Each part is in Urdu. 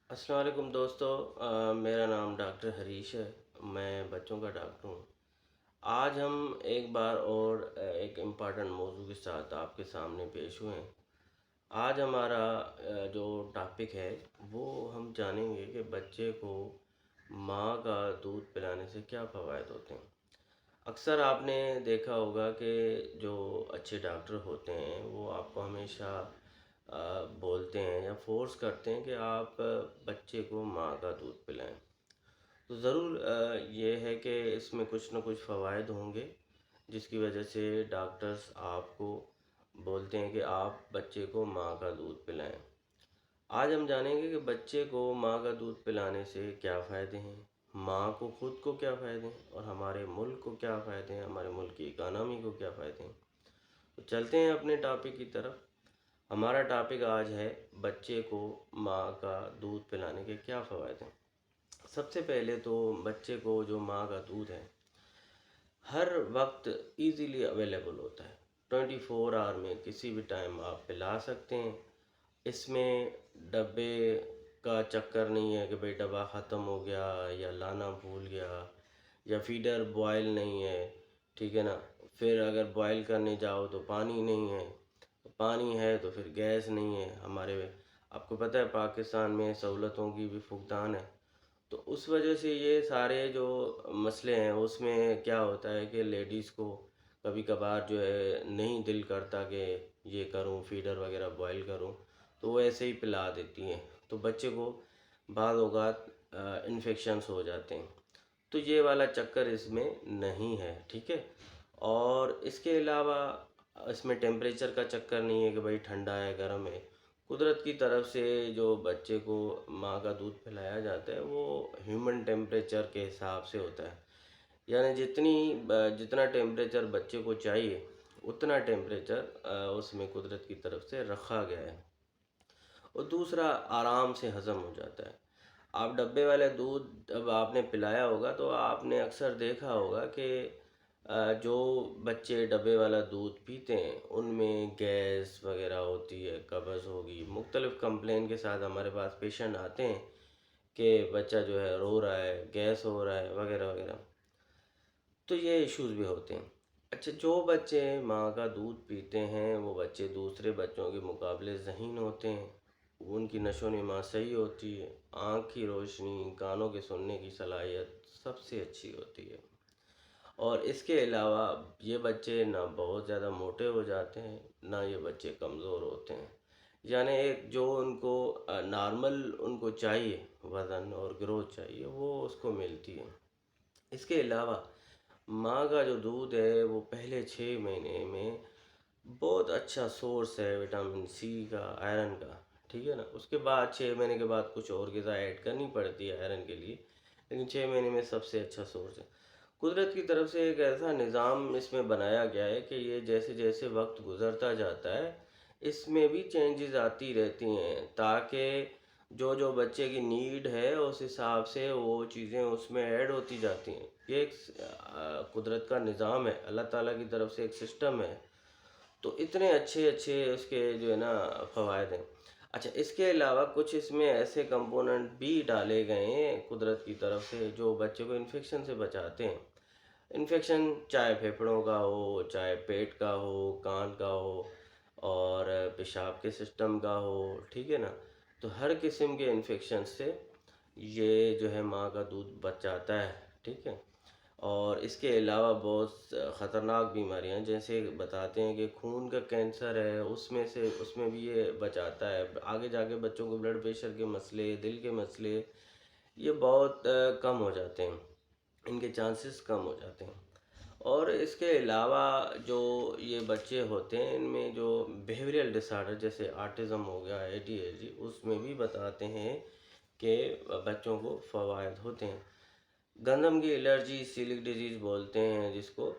السلام علیکم دوستو، میرا نام ڈاکٹر حریش ہے۔ میں بچوں کا ڈاکٹر ہوں۔ آج ہم ایک بار اور ایک امپارٹنٹ موضوع کے ساتھ آپ کے سامنے پیش ہوئے ہیں۔ آج ہمارا جو ٹاپک ہے وہ ہم جانیں گے کہ بچے کو ماں کا دودھ پلانے سے کیا فوائد ہوتے ہیں۔ اکثر آپ نے دیکھا ہوگا کہ جو اچھے ڈاکٹر ہوتے ہیں وہ آپ کو ہمیشہ بولتے ہیں یا فورس کرتے ہیں کہ آپ بچے کو ماں کا دودھ پلائیں۔ تو ضرور یہ ہے کہ اس میں کچھ نہ کچھ فوائد ہوں گے، جس کی وجہ سے ڈاکٹرز آپ کو بولتے ہیں کہ آپ بچے کو ماں کا دودھ پلائیں۔ آج ہم جانیں گے کہ بچے کو ماں کا دودھ پلانے سے کیا فائدے ہیں، ماں کو خود کو کیا فائدے ہیں، اور ہمارے ملک کو کیا فائدے ہیں، ہمارے ملک کی اکانومی کو کیا فائدے ہیں۔ تو چلتے ہیں اپنے ٹاپک کی طرف۔ ہمارا ٹاپک آج ہے بچے کو ماں کا دودھ پلانے کے کیا فوائد ہیں۔ سب سے پہلے تو بچے کو جو ماں کا دودھ ہے ہر وقت ایزیلی اویلیبل ہوتا ہے، 24 آور میں کسی بھی ٹائم آپ پلا سکتے ہیں۔ اس میں ڈبے کا چکر نہیں ہے کہ بھئی ڈبہ ختم ہو گیا یا لانا بھول گیا یا فیڈر بوائل نہیں ہے، ٹھیک ہے نا، پھر اگر بوائل کرنے جاؤ تو پانی نہیں ہے، پانی ہے تو پھر گیس نہیں ہے۔ ہمارے آپ کو پتہ ہے پاکستان میں سہولتوں کی بھی فقدان ہے، تو اس وجہ سے یہ سارے جو مسئلے ہیں اس میں کیا ہوتا ہے کہ لیڈیز کو کبھی کبھار جو ہے نہیں دل کرتا کہ یہ کروں، فیڈر وغیرہ بوائل کروں، تو وہ ایسے ہی پلا دیتی ہیں، تو بچے کو بعض اوقات انفیکشنس ہو جاتے ہیں۔ تو یہ والا چکر اس میں نہیں ہے، ٹھیک ہے۔ اور اس کے علاوہ اس میں ٹیمپریچر کا چکر نہیں ہے کہ بھائی ٹھنڈا ہے گرم ہے۔ قدرت کی طرف سے جو بچے کو ماں کا دودھ پلایا جاتا ہے وہ ہیومن ٹیمپریچر کے حساب سے ہوتا ہے، یعنی جتنا ٹیمپریچر بچے کو چاہیے اتنا ٹیمپریچر اس میں قدرت کی طرف سے رکھا گیا ہے، اور دوسرا آرام سے ہضم ہو جاتا ہے۔ آپ ڈبے والے دودھ جب آپ نے پلایا ہوگا تو آپ نے اکثر دیکھا ہوگا کہ جو بچے ڈبے والا دودھ پیتے ہیں ان میں گیس وغیرہ ہوتی ہے، قبض ہوگی، مختلف کمپلین کے ساتھ ہمارے پاس پیشنٹ آتے ہیں کہ بچہ جو ہے رو رہا ہے، گیس ہو رہا ہے وغیرہ وغیرہ، تو یہ ایشوز بھی ہوتے ہیں۔ اچھا، جو بچے ماں کا دودھ پیتے ہیں وہ بچے دوسرے بچوں کے مقابلے ذہین ہوتے ہیں، ان کی نشو و نما صحیح ہوتی ہے، آنکھ کی روشنی، کانوں کے سننے کی صلاحیت سب سے اچھی ہوتی ہے، اور اس کے علاوہ یہ بچے نہ بہت زیادہ موٹے ہو جاتے ہیں نہ یہ بچے کمزور ہوتے ہیں، یعنی ایک جو ان کو نارمل ان کو چاہیے وزن اور گروتھ چاہیے وہ اس کو ملتی ہے۔ اس کے علاوہ ماں کا جو دودھ ہے وہ پہلے 6 مہینے میں بہت اچھا سورس ہے وٹامن سی کا، آئرن کا، ٹھیک ہے نا۔ اس کے بعد 6 مہینے کے بعد کچھ اور غذا ایڈ کرنی پڑتی ہے آئرن کے لیے، لیکن 6 مہینے میں سب سے اچھا سورس ہے۔ قدرت کی طرف سے ایک ایسا نظام اس میں بنایا گیا ہے کہ یہ جیسے جیسے وقت گزرتا جاتا ہے اس میں بھی چینجز آتی رہتی ہیں، تاکہ جو جو بچے کی نیڈ ہے اس حساب سے وہ چیزیں اس میں ایڈ ہوتی جاتی ہیں۔ یہ ایک قدرت کا نظام ہے، اللہ تعالیٰ کی طرف سے ایک سسٹم ہے، تو اتنے اچھے اچھے اس کے جو ہے نا فوائد ہیں۔ اچھا، اس کے علاوہ کچھ اس میں ایسے کمپوننٹ بھی ڈالے گئے ہیں قدرت کی طرف سے جو بچے کو انفیکشن سے بچاتے ہیں۔ انفیکشن چاہے پھیپھڑوں کا ہو، چاہے پیٹ کا ہو، کان کا ہو، اور پیشاب کے سسٹم کا ہو، ٹھیک ہے نا، تو ہر قسم کے انفیکشن سے یہ جو ہے ماں کا دودھ بچاتا ہے، ٹھیک ہے۔ اور اس کے علاوہ بہت خطرناک بیماریاں جیسے بتاتے ہیں کہ خون کا کینسر ہے اس میں بھی یہ بچاتا ہے، آگے جا کے بچوں کو بلڈ پریشر کے مسئلے، دل کے مسئلے یہ بہت کم ہو جاتے ہیں، ان کے چانسز کم ہو جاتے ہیں۔ اور اس کے علاوہ جو یہ بچے ہوتے ہیں ان میں جو بیہیویئرل ڈس آرڈر جیسے آٹزم ہو گیا، اے ڈی ایچ ڈی، اس میں بھی بتاتے ہیں کہ بچوں کو فوائد ہوتے ہیں۔ گندم کی الرجی، سیلک ڈیزیز بولتے ہیں جس کو،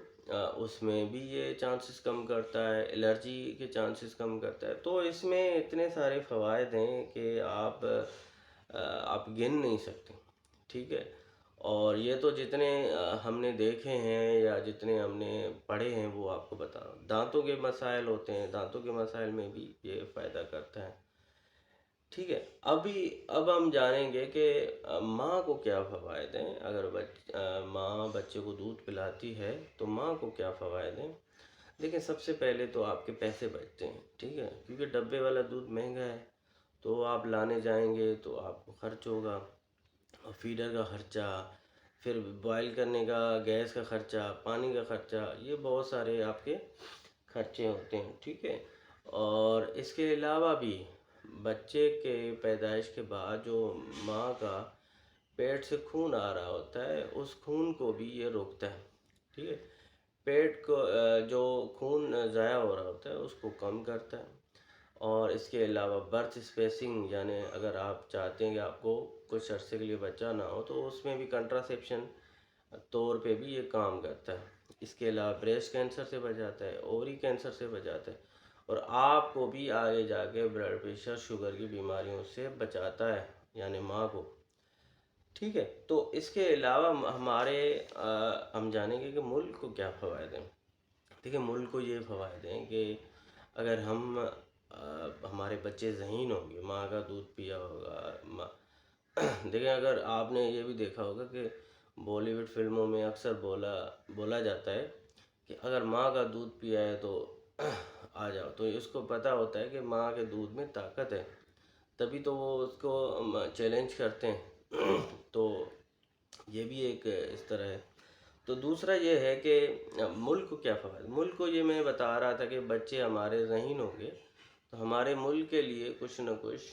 اس میں بھی یہ چانسز کم کرتا ہے، الرجی کے چانسز کم کرتا ہے۔ تو اس میں اتنے سارے فوائد ہیں کہ آپ گن نہیں سکتے، ٹھیک ہے۔ اور یہ تو جتنے ہم نے دیکھے ہیں یا جتنے ہم نے پڑھے ہیں وہ آپ کو بتا رہا ہوں۔ دانتوں کے مسائل ہوتے ہیں، دانتوں کے مسائل میں بھی یہ فائدہ کرتا ہے۔ ٹھیک ہے، اب ہم جانیں گے کہ ماں کو کیا فوائد ہیں اگر ماں بچے کو دودھ پلاتی ہے تو ماں کو کیا فوائد ہیں۔ دیکھیں، سب سے پہلے تو آپ کے پیسے بچتے ہیں، ٹھیک ہے، کیونکہ ڈبے والا دودھ مہنگا ہے، تو آپ لانے جائیں گے تو آپ کو خرچ ہوگا، اور فیڈر کا خرچہ، پھر بوائل کرنے کا گیس کا خرچہ، پانی کا خرچہ، یہ بہت سارے آپ کے خرچے ہوتے ہیں، ٹھیک ہے۔ اور اس کے علاوہ بھی بچے کے پیدائش کے بعد جو ماں کا پیٹ سے خون آ رہا ہوتا ہے اس خون کو بھی یہ روکتا ہے، ٹھیک ہے، پیٹ کو جو خون ضائع ہو رہا ہوتا ہے اس کو کم کرتا ہے۔ اور اس کے علاوہ برتھ اسپیسنگ، یعنی اگر آپ چاہتے ہیں کہ آپ کو کچھ عرصے کے لیے بچہ نہ ہو تو اس میں بھی کنٹراسیپشن طور پہ بھی یہ کام کرتا ہے۔ اس کے علاوہ بریسٹ کینسر سے بچاتا ہے، اوری کینسر سے بچاتا ہے، اور آپ کو بھی آگے جا کے بلڈ پریشر، شوگر کی بیماریوں سے بچاتا ہے، یعنی ماں کو، ٹھیک ہے۔ تو اس کے علاوہ ہم جانیں گے کہ ملک کو کیا فوائد ہیں۔ دیکھیں، ملک کو یہ فوائد ہیں کہ اگر ہمارے بچے ذہین ہوں گے، ماں کا دودھ پیا ہوگا، دیکھیں، اگر آپ نے یہ بھی دیکھا ہوگا کہ بالی ووڈ فلموں میں اکثر بولا جاتا ہے کہ اگر ماں کا دودھ پیا ہے تو آ جاؤ، تو اس کو پتہ ہوتا ہے کہ ماں کے دودھ میں طاقت ہے، تبھی تو وہ اس کو چیلنج کرتے ہیں۔ تو یہ بھی ایک اس طرح ہے۔ تو دوسرا یہ ہے کہ ملک کو کیا فوائد، ملک کو یہ میں بتا رہا تھا کہ بچے ہمارے ذہین ہوں گے تو ہمارے ملک کے لیے کچھ نہ کچھ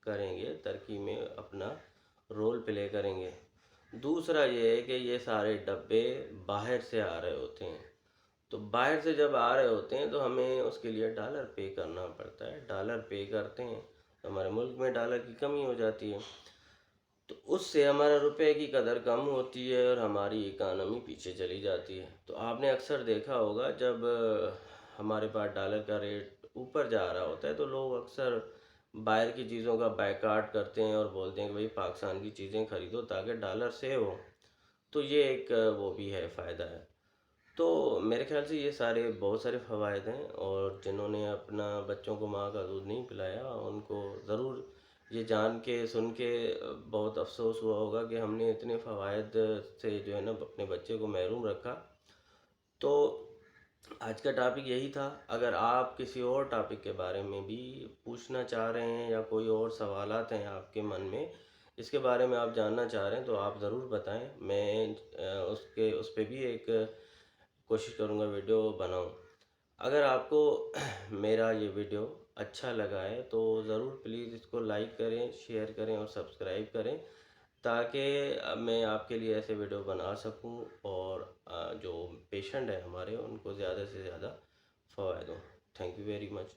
کریں گے، ترقی میں اپنا رول پلے کریں گے۔ دوسرا یہ ہے کہ یہ سارے ڈبے باہر سے آ رہے ہوتے ہیں، تو باہر سے جب آ رہے ہوتے ہیں تو ہمیں اس کے لیے ڈالر پے کرنا پڑتا ہے، ڈالر پے کرتے ہیں تو ہمارے ملک میں ڈالر کی کمی ہو جاتی ہے، تو اس سے ہمارا روپے کی قدر کم ہوتی ہے اور ہماری اکانومی پیچھے چلی جاتی ہے۔ تو آپ نے اکثر دیکھا ہوگا جب ہمارے پاس ڈالر کا ریٹ اوپر جا رہا ہوتا ہے تو لوگ اکثر باہر کی چیزوں کا بائیکاٹ کرتے ہیں اور بولتے ہیں کہ بھئی پاکستان کی چیزیں خریدو تاکہ ڈالر سیو ہو، تو یہ ایک وہ بھی ہے، فائدہ ہے۔ تو میرے خیال سے یہ بہت سارے فوائد ہیں، اور جنہوں نے اپنا بچوں کو ماں کا دودھ نہیں پلایا ان کو ضرور یہ جان کے سن کے بہت افسوس ہوا ہوگا کہ ہم نے اتنے فوائد سے جو ہے نا اپنے بچے کو محروم رکھا۔ تو آج کا ٹاپک یہی تھا۔ اگر آپ کسی اور ٹاپک کے بارے میں بھی پوچھنا چاہ رہے ہیں یا کوئی اور سوالات ہیں آپ کے من میں، اس کے بارے میں آپ جاننا چاہ رہے ہیں تو آپ ضرور بتائیں، میں اس پہ بھی ایک کوشش کروں گا ویڈیو بناؤں۔ اگر آپ کو میرا یہ ویڈیو اچھا لگا ہے تو ضرور پلیز اس کو لائک کریں، شیئر کریں اور سبسکرائب کریں، تاکہ میں آپ کے لیے ایسے ویڈیو بنا سکوں اور جو پیشنٹ ہیں ہمارے ان کو زیادہ سے زیادہ فوائد ہوں۔ Thank you very much.